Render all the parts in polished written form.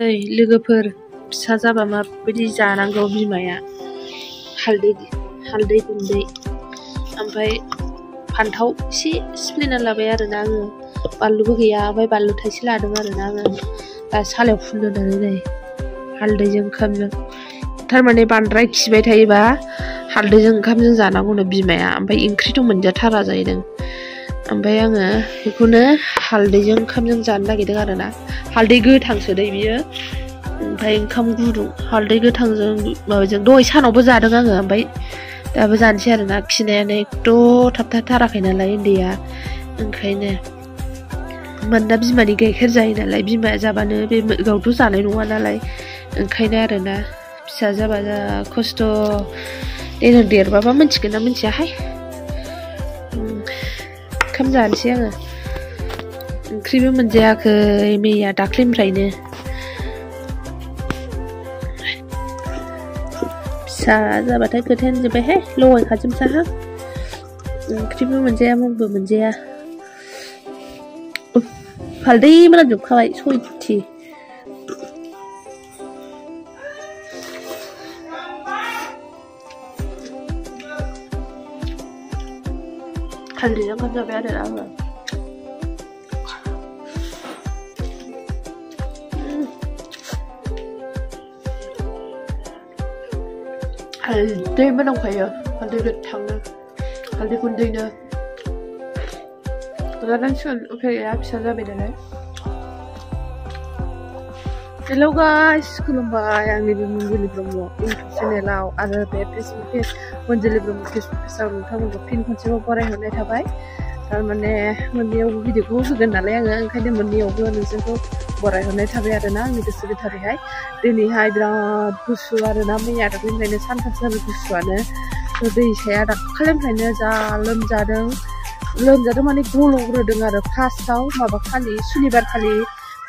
ओइ लोगोफोर फिसा जाबा माबायदि जानांगौ बिमाया हालदै गुन्दै ओमफ्राय फान्थाव एसे सिफ्लेना लाबाय आरोना आङो बानलुबो गैया ओमफ्राय बानलु थाइसे लादों आरोना आङो दा सालायाव फुननो होननानै नै हालदैजों ओंखामजों थारमाने बांद्राय खिबाय थायोबा हालदैजों ओंखामजों जानांगौनो बिमाया ओमफ्राय ओंख्रिथ' मोनजाथारा जाहैदों ओमफ्राय आङो बेखौनो हालदैजों ओंखामजों जानो नागिरदों आरोना हालदै गोथांसो दै बियो ओमफ्राय ओंखाम गुदुं हालदै गोथांजों माबाजों दहाय सानावबो जादों आङो ओमफ्राय दाबो जानोसै आरोना खिनायानो एकदम थाबथाथाराखै नालाय उन्दैया ओंखायनो मानोना बिमानि गाइखेर जायो नालाय बिमाया जाबानो बे गावथ' जानाय नङा नालाय ओंखायनो आरोना फिसा जाबा जा खस्थ' देनां देरबाबा मिन्थिगोन ना मिन्थियाहाय ओंखाम जानोसै आङो ओंख्रिबो मोनजायाखै मैया दाख्लैनिफ्रायनो फिसा जाबाथाय खोथायानो जोब्बायहाय लगायखाजोबसाहां ओंख्रिबो मोनजाया मुंबो मोनजाया हालदै मोनामजोबखाबाय सयथि हालदैजों ओंखाम जाबाय आरो आङो हालदै मोनामखायो हालदै गोथांनो हालदै गुन्दैनो जानांसिगोन उफाय गैया फिसा जाबाय नालाय हेलौ गाइस खुलुमबाय आंनि बे मनजुलि ब्रह्म इउटुब चेनेलाव आरो बे फेसबुक पेज मनजुलि ब्रह्म फेसबुक पेजाव नोंथांमोनखौ फिन खनसेबाव बरायहरनाय थाबाय थारमाने मोननैयावबो भिडिअखौ होगोन नालाय आङो ओंखायनो मोननैयावबो नोंसोरखौ बरायहरनाय थाबाय आरोना आंनि गोसो गोथारैहाय दिनैहाय बिराद गुसु आरोना मैया दाख्लैनिफ्रायनो सानथामसो जाबाय गुसुआनो दैसाया दाखालिनिफ्रायनो जा लोमजादों माने गल'ग्रोदों आरो फार्स्टआव माबा खालि सुनिबार खालि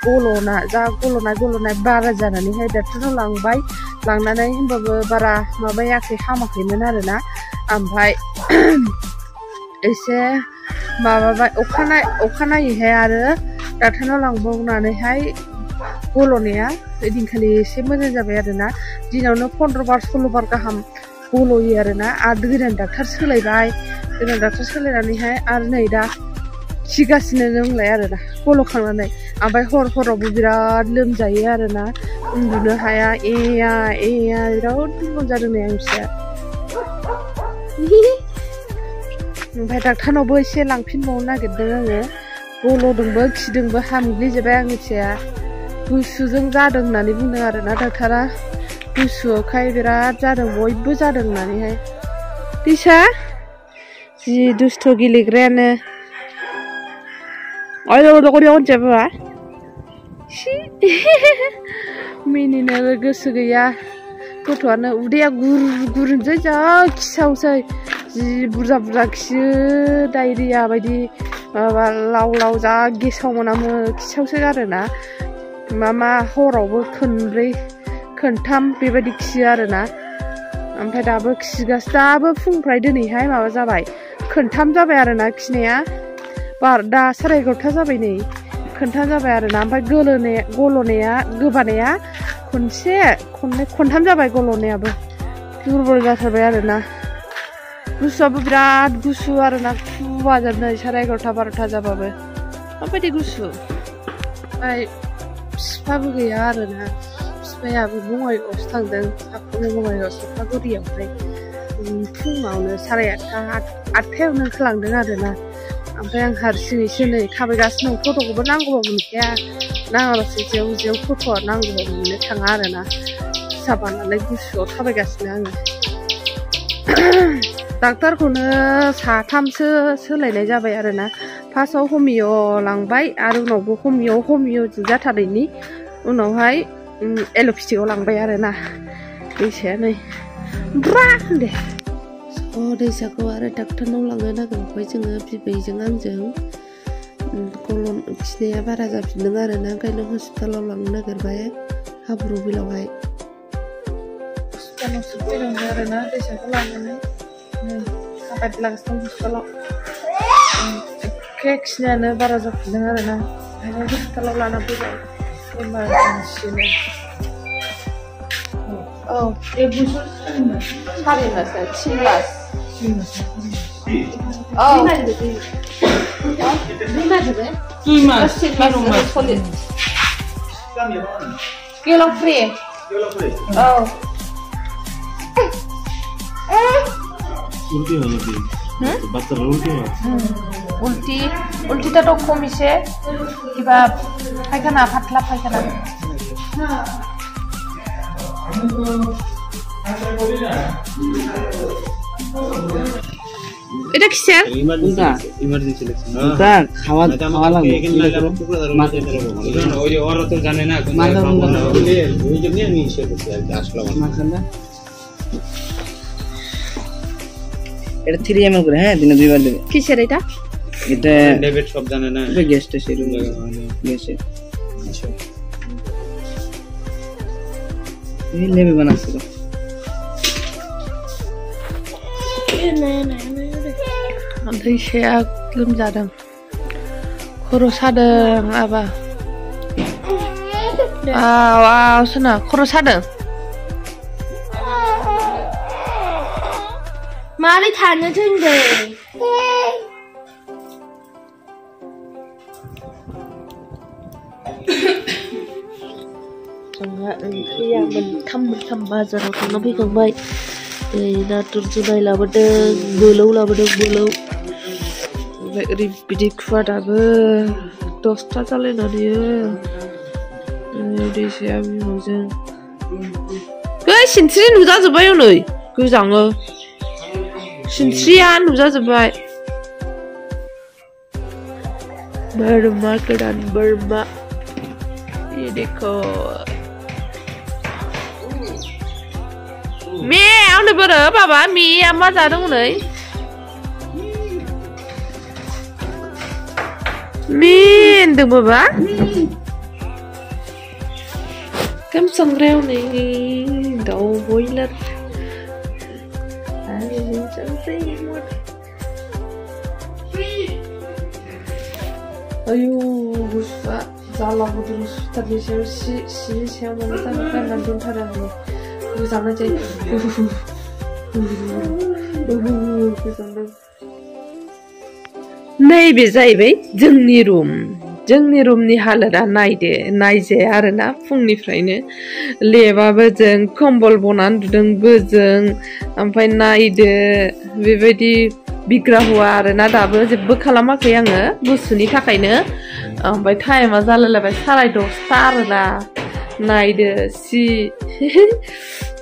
गल'नाय बारा जानानैहाय डक्टरनाव लांबाय लांनानै होमबाबो बारा माबायाखै हामाखैमोन आरोना ओमफ्राय एसे माबाबाय अखानायैहाय आरो डक्टरनाव लांबावनानैहाय गल'नाया ओइदिनखालि एसे मोजां जाबाय आरोना दिनावनो 15 बार 16 बार गाहाम गल'यो आरोना आरो गोदान डक्टर सोलायनानैहाय आरो नै दा खिगासिनो लोंलाय आरोना गल'खांनानै ओमफ्राय हरावबो बिराद लोमजायो आरोना उन्दुनो हाया एया बिराद दुरबल जादों नै आं फिसाया ओमफ्राय डक्टरनावबो एसे लांफिनबावनो नागिरदों आङो गल'दोंबो खिदोंबो हामग्लिजोब्बाय आंनि फिसाया गुसुजों जादों होननानै बुंदों आरोना डक्टरा गुसुखाय बिराद जादों बयबो जादों होननानैहाय दैसा जि दुस्थ' गेलेग्रायानो मिनिनो गोसो गैया गथ'आनो उदैया गुरुंजों जा खिसावसै जि बुरजा खियो डायरिया बायदि माबा लाव जा गेसाव मोनामो खिसावसो आरोना मा हरावबो खनथाम बेबायदि खियो आरोना ओमफ्राय दाबो खिगासिनो दाबो फुंनिफ्राय दिनैहाय माबा जाबाय खनथाम जाबाय आरोना खिनाया दा 11:30 जाबाय नै खनथाम जाबाय आरोना ओमफ्राय गोबानाया खनथाम जाबाय गल'नायाबो दुरबल जाथारबाय आरोना गुसुआबो बिराद गुसु आरोना खुवाजोबनो 11:30 12:00 जाबाबो माबायदि गुसु ओमफ्राय बिफाबो गैया आरोना बिफायाबो बङाइगावसो थांदों बङाइगाव सापागुरियावहाय फुङावनो 8:30 ओंखारलांदों आरोना ओमफ्राय आं हारसिङैसो नै थाबायगासिनो फट'खौबो नांगौबा मोनखाया नाङाबासो जेव फट'आ नांगौबा मोननो थाङा आरोना फिसाबा नालाय गुसुआव थाबायगासिनो आङो डाक्टारखौनो साथामसो सोलायनाय जाबाय आरोना फार्स्टआव हमिअ लांबाय आरो उनावबो हमिअ जाथारैनि उनावहाय एल'पेथिकआव लांबाय आरोना दैसाया नै दे दैसाखौ आरो डाक्टारनाव लांनो नागिरबाय जोङो बिबैजों आंजों खिनाया बारा जाफिनदों आरोना ओंखायनो हस्पिटालाव लांनो नागिरबाय हाब्रुबिलावहाय हस्पिटालावसो फैनांगौ आरोना दैसाखौ लानानै थाबायलांगासिनो हस्पिटालाव एखे खिनायानो बारा जाफिनदों आरोना ओंखायनो हस्पिटालाव लाना फैबाय emergency. Oh, 살인마스, 침마스. Oh. Kilo free. Oh. উল্টি হলো কি বাচ্চারা উল্টি হয় উল্টিটা তো কমিছে কিবা পায়খানা পাতলা পায়খানা এটা কি স্যার ইমার্জেন্সি ওটা খাওয়া লাগবে ওই যে ওরা তো জানে না ওই জন্য আমি শেয়ার করছি আর কি আসলাম এটা 3 ml করে হ্যাঁ দিনে দুইবার দেবে কিসের এটা এটা ডেভিড সব জানে না এটা গ্যাসটা সেরকম গ্যাসে আচ্ছা এই লেবে বানাচ্ছে ओमफ्राय एसेया लोमजादों खर' सादों आबा सोना खर' सादों मारै थानो थिनदों जोंहा ओंख्रिया मोनथाम बाजाराव थांना फैखांबाय नाथुर जुनाय लाबोदों बोलौ लाबोदों बोलौ ओमफ्राय ओरैबायदि खुवा दाबो 10था जालायनानै दैसाया बिमाजों सिनस्रि नुजाजोब्बाय हनै गोजाङो सिनस्रिया नुजाजोब्बाय बोरमा गोदान बोरमा ये देखो मे आंनो बोरो बाबा मेया मा जादों हनै मे होनदों बाबा ओंखाम संग्रायाव नै दाउ बयलार आयु गुसुआ जाला गुदुं सुथारनि सायाव सिनि सायाव माने गाननानै दोनथारो आङो गोजांनाय जायो गोजांदों नैबे जाहैबाय जोंनि रुमनि हालोदा नायजाया आरोना फुंनिफ्रायनो लेबाबो जों कम्बल बनानै उन्दुदोंबो जों ओमफ्राय नायदो बेबायदि बिग्रा हुआ आरोना दाबो जेबो खालामाखै आङो गुसुनि थाखायनो ओमफ्राय टाइमा जालायलायबाय 10:30 आरोना नायदो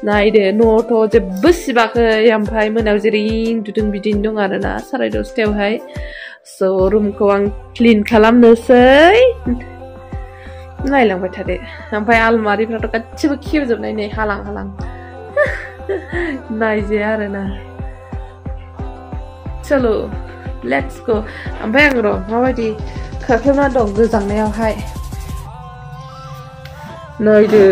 नायदो न'थ' जेबो सिबाखै ओमफ्राय मोनायाव जेरै उन्दुदों बिदिनो दं आरोना 10:30आवहाय स' रुमखौ आं क्लिन खालामनोसै नायलांबाय थादो ओमफ्राय आलमारिफ्राथ' गासिबो खेवजोबनाय नै हालां नायजाया आरोना चलो लेट्स गो ओमफ्राय आं र' माबायदि खारखोना दं गोजांनायावहाय नायदो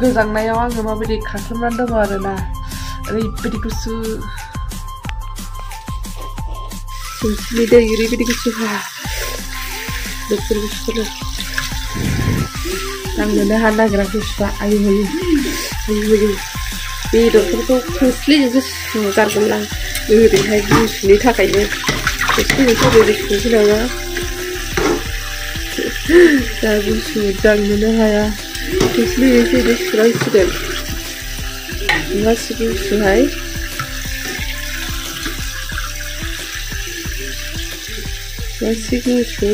गोजांनायाव आङो माबायदि खारखोना दं आरोना ओरैबायदि गुसु सिनस्रिनि दै ओरैबायदि गुसु गुसु नांनोनो हानो नागिरा गुसुआ आयु बेदरफोरखौ खोस्लिजोंसो गारगोन आं ओरैहाय गुसुनि थाखायनो खोस्लिजोंसो ओरै खोस्लिनाङा दा गुसु दांनोनो हाया खोस्लिजोंसो ओरै सुनांसिगोन गासिबो गुसुहाय गासिबो गुसु